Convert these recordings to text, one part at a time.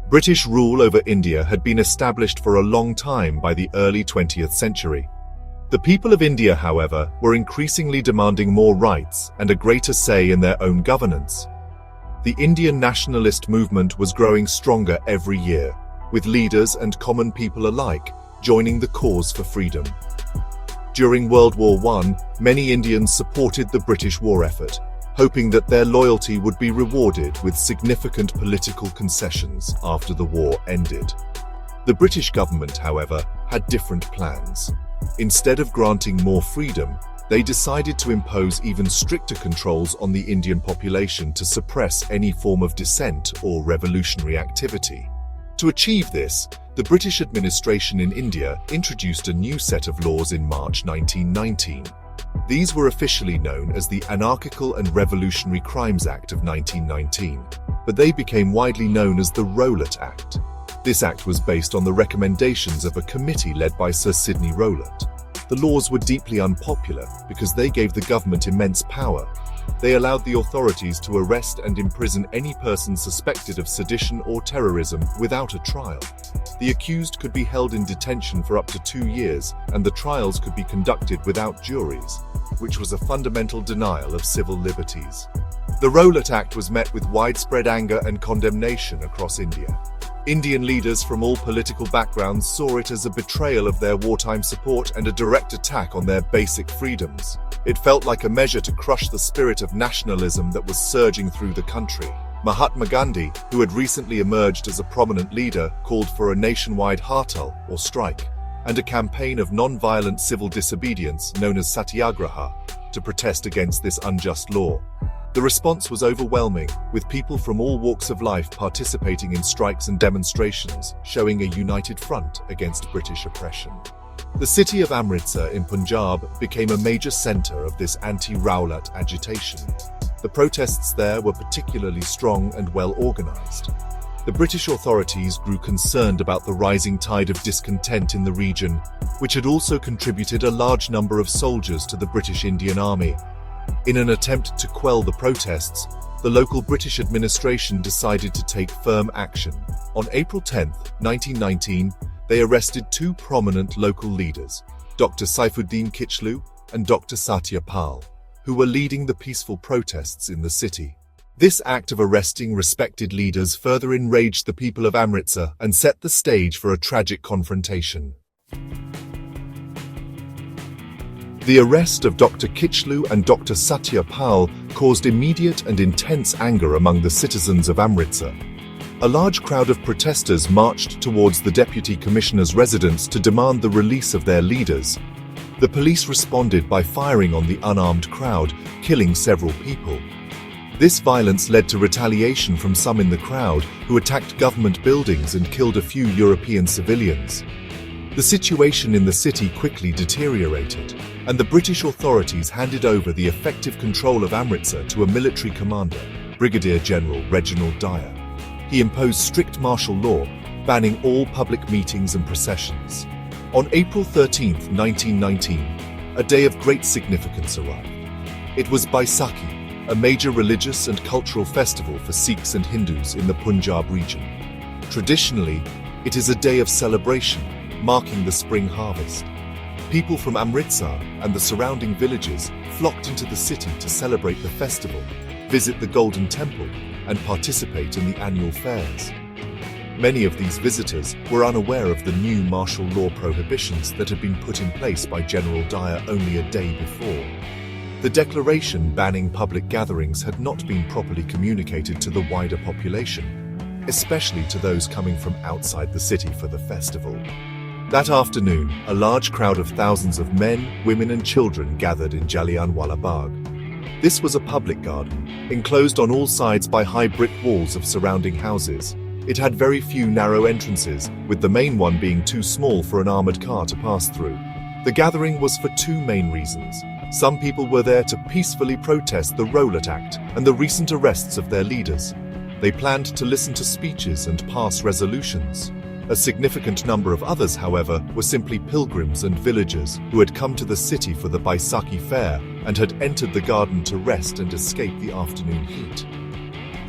British rule over India had been established for a long time by the early 20th century. The people of India, however, were increasingly demanding more rights and a greater say in their own governance. The Indian nationalist movement was growing stronger every year, with leaders and common people alike joining the cause for freedom. During World War I, many Indians supported the British war effort, hoping that their loyalty would be rewarded with significant political concessions after the war ended. The British government, however, had different plans. Instead of granting more freedom, they decided to impose even stricter controls on the Indian population to suppress any form of dissent or revolutionary activity. To achieve this, the British administration in India introduced a new set of laws in March 1919. These were officially known as the Anarchical and Revolutionary Crimes Act of 1919, but they became widely known as the Rowlatt Act. This act was based on the recommendations of a committee led by Sir Sidney Rowlatt. The laws were deeply unpopular because they gave the government immense power. They allowed the authorities to arrest and imprison any person suspected of sedition or terrorism without a trial. The accused could be held in detention for up to 2 years, and the trials could be conducted without juries, which was a fundamental denial of civil liberties. The Rowlatt Act was met with widespread anger and condemnation across India. Indian leaders from all political backgrounds saw it as a betrayal of their wartime support and a direct attack on their basic freedoms. It felt like a measure to crush the spirit of nationalism that was surging through the country. Mahatma Gandhi, who had recently emerged as a prominent leader, called for a nationwide hartal, or strike, and a campaign of non-violent civil disobedience known as satyagraha, to protest against this unjust law. The response was overwhelming, with people from all walks of life participating in strikes and demonstrations, showing a united front against British oppression. The city of Amritsar in Punjab became a major centre of this anti-Rowlatt agitation. The protests there were particularly strong and well organised. The British authorities grew concerned about the rising tide of discontent in the region, which had also contributed a large number of soldiers to the British Indian Army. In an attempt to quell the protests, the local British administration decided to take firm action. On April 10, 1919, they arrested 2 prominent local leaders, Dr. Saifuddin Kichlu and Dr. Satya Pal, who were leading the peaceful protests in the city. This act of arresting respected leaders further enraged the people of Amritsar and set the stage for a tragic confrontation. The arrest of Dr. Kichlu and Dr. Satya Pal caused immediate and intense anger among the citizens of Amritsar. A large crowd of protesters marched towards the Deputy Commissioner's residence to demand the release of their leaders. The police responded by firing on the unarmed crowd, killing several people. This violence led to retaliation from some in the crowd, who attacked government buildings and killed a few European civilians. The situation in the city quickly deteriorated, and the British authorities handed over the effective control of Amritsar to a military commander, Brigadier General Reginald Dyer. He imposed strict martial law, banning all public meetings and processions. On April 13, 1919, a day of great significance arrived. It was Baisakhi, a major religious and cultural festival for Sikhs and Hindus in the Punjab region. Traditionally, it is a day of celebration, marking the spring harvest. People from Amritsar and the surrounding villages flocked into the city to celebrate the festival, visit the Golden Temple, and participate in the annual fairs. Many of these visitors were unaware of the new martial law prohibitions that had been put in place by General Dyer only a day before. The declaration banning public gatherings had not been properly communicated to the wider population, especially to those coming from outside the city for the festival. That afternoon, a large crowd of thousands of men, women and children gathered in Jallianwala Bagh. This was a public garden, enclosed on all sides by high brick walls of surrounding houses. It had very few narrow entrances, with the main one being too small for an armoured car to pass through. The gathering was for 2 main reasons. Some people were there to peacefully protest the Rowlatt Act and the recent arrests of their leaders. They planned to listen to speeches and pass resolutions. A significant number of others, however, were simply pilgrims and villagers who had come to the city for the Baisakhi fair and had entered the garden to rest and escape the afternoon heat.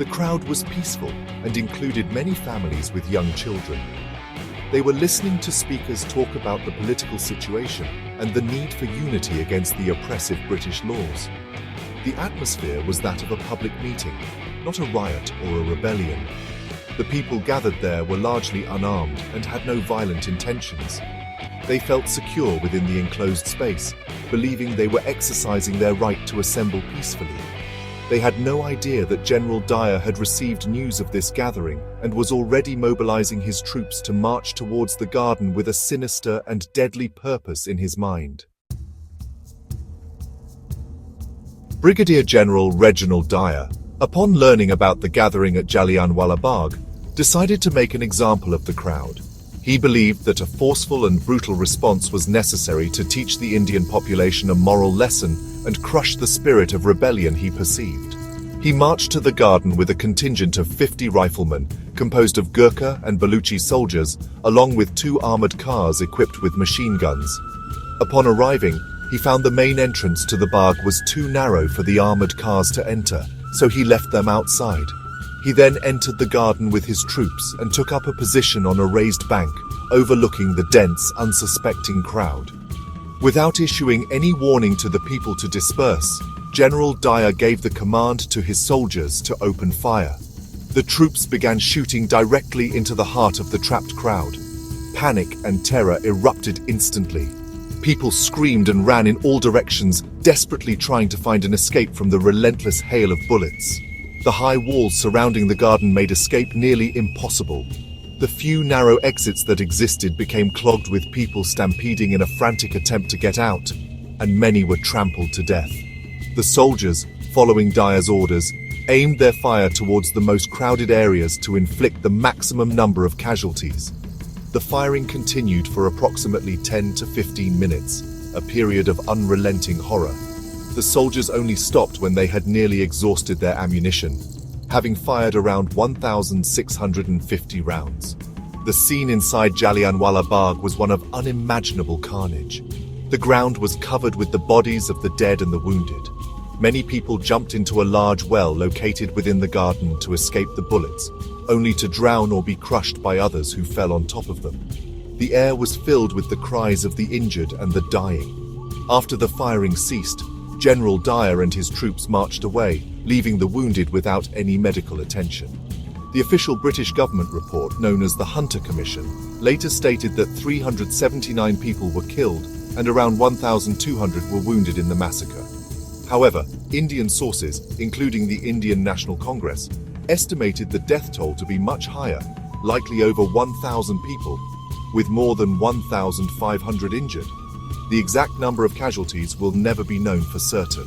The crowd was peaceful and included many families with young children. They were listening to speakers talk about the political situation and the need for unity against the oppressive British laws. The atmosphere was that of a public meeting, not a riot or a rebellion. The people gathered there were largely unarmed and had no violent intentions. They felt secure within the enclosed space, believing they were exercising their right to assemble peacefully. They had no idea that General Dyer had received news of this gathering and was already mobilizing his troops to march towards the garden with a sinister and deadly purpose in his mind. Brigadier General Reginald Dyer, upon learning about the gathering at Jallianwala Bagh, decided to make an example of the crowd. He believed that a forceful and brutal response was necessary to teach the Indian population a moral lesson and crush the spirit of rebellion he perceived. He marched to the garden with a contingent of 50 riflemen, composed of Gurkha and Baluchi soldiers, along with 2 armored cars equipped with machine guns. Upon arriving, he found the main entrance to the Bagh was too narrow for the armored cars to enter, so he left them outside. He then entered the garden with his troops and took up a position on a raised bank, overlooking the dense, unsuspecting crowd. Without issuing any warning to the people to disperse, General Dyer gave the command to his soldiers to open fire. The troops began shooting directly into the heart of the trapped crowd. Panic and terror erupted instantly. People screamed and ran in all directions, desperately trying to find an escape from the relentless hail of bullets. The high walls surrounding the garden made escape nearly impossible. The few narrow exits that existed became clogged with people stampeding in a frantic attempt to get out, and many were trampled to death. The soldiers, following Dyer's orders, aimed their fire towards the most crowded areas to inflict the maximum number of casualties. The firing continued for approximately 10 to 15 minutes, a period of unrelenting horror. The soldiers only stopped when they had nearly exhausted their ammunition, having fired around 1,650 rounds. The scene inside Jallianwala Bagh was one of unimaginable carnage. The ground was covered with the bodies of the dead and the wounded. Many people jumped into a large well located within the garden to escape the bullets, only to drown or be crushed by others who fell on top of them. The air was filled with the cries of the injured and the dying. After the firing ceased, General Dyer and his troops marched away, leaving the wounded without any medical attention. The official British government report, known as the Hunter Commission, later stated that 379 people were killed and around 1,200 were wounded in the massacre. However, Indian sources, including the Indian National Congress, estimated the death toll to be much higher, likely over 1,000 people, with more than 1,500 injured. The exact number of casualties will never be known for certain.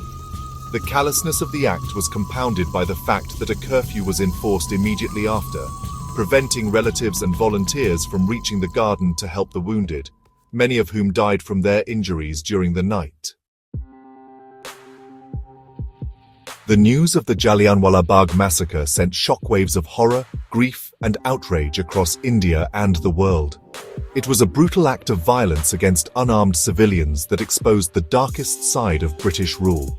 The callousness of the act was compounded by the fact that a curfew was enforced immediately after, preventing relatives and volunteers from reaching the garden to help the wounded, many of whom died from their injuries during the night. The news of the Jallianwala Bagh massacre sent shockwaves of horror, grief, and outrage across India and the world. It was a brutal act of violence against unarmed civilians that exposed the darkest side of British rule.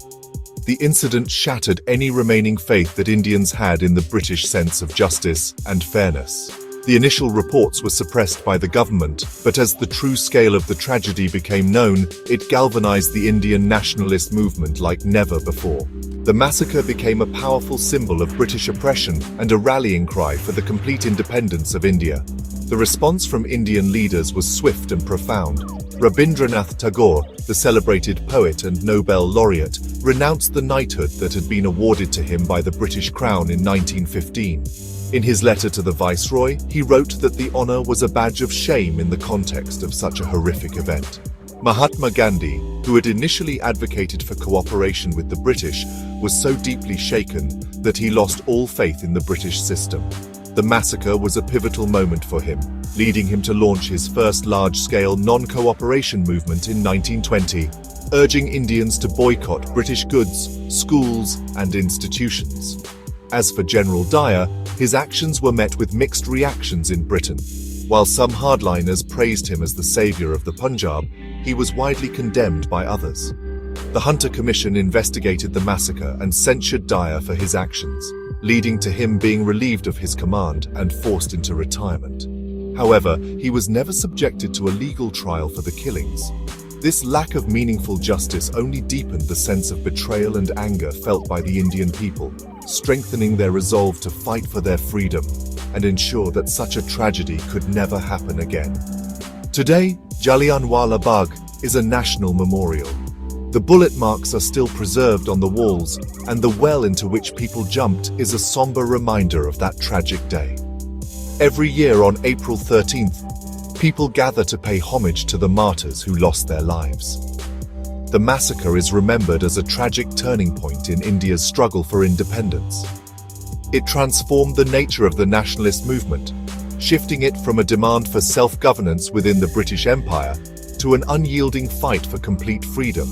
The incident shattered any remaining faith that Indians had in the British sense of justice and fairness. The initial reports were suppressed by the government, but as the true scale of the tragedy became known, it galvanized the Indian nationalist movement like never before. The massacre became a powerful symbol of British oppression and a rallying cry for the complete independence of India. The response from Indian leaders was swift and profound. Rabindranath Tagore, the celebrated poet and Nobel laureate, renounced the knighthood that had been awarded to him by the British Crown in 1915. In his letter to the Viceroy, he wrote that the honor was a badge of shame in the context of such a horrific event. Mahatma Gandhi, who had initially advocated for cooperation with the British, was so deeply shaken that he lost all faith in the British system. The massacre was a pivotal moment for him, leading him to launch his first large-scale non-cooperation movement in 1920, urging Indians to boycott British goods, schools, and institutions. As for General Dyer, his actions were met with mixed reactions in Britain. While some hardliners praised him as the savior of the Punjab, he was widely condemned by others. The Hunter Commission investigated the massacre and censured Dyer for his actions. leading to him being relieved of his command and forced into retirement. However, he was never subjected to a legal trial for the killings. This lack of meaningful justice only deepened the sense of betrayal and anger felt by the Indian people, strengthening their resolve to fight for their freedom and ensure that such a tragedy could never happen again. Today, Jallianwala Bagh is a national memorial. The bullet marks are still preserved on the walls, and the well into which people jumped is a somber reminder of that tragic day. Every year on April 13th, people gather to pay homage to the martyrs who lost their lives. The massacre is remembered as a tragic turning point in India's struggle for independence. It transformed the nature of the nationalist movement, shifting it from a demand for self-governance within the British Empire to an unyielding fight for complete freedom.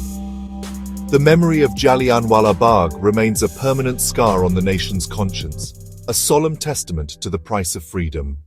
The memory of Jallianwala Bagh remains a permanent scar on the nation's conscience, a solemn testament to the price of freedom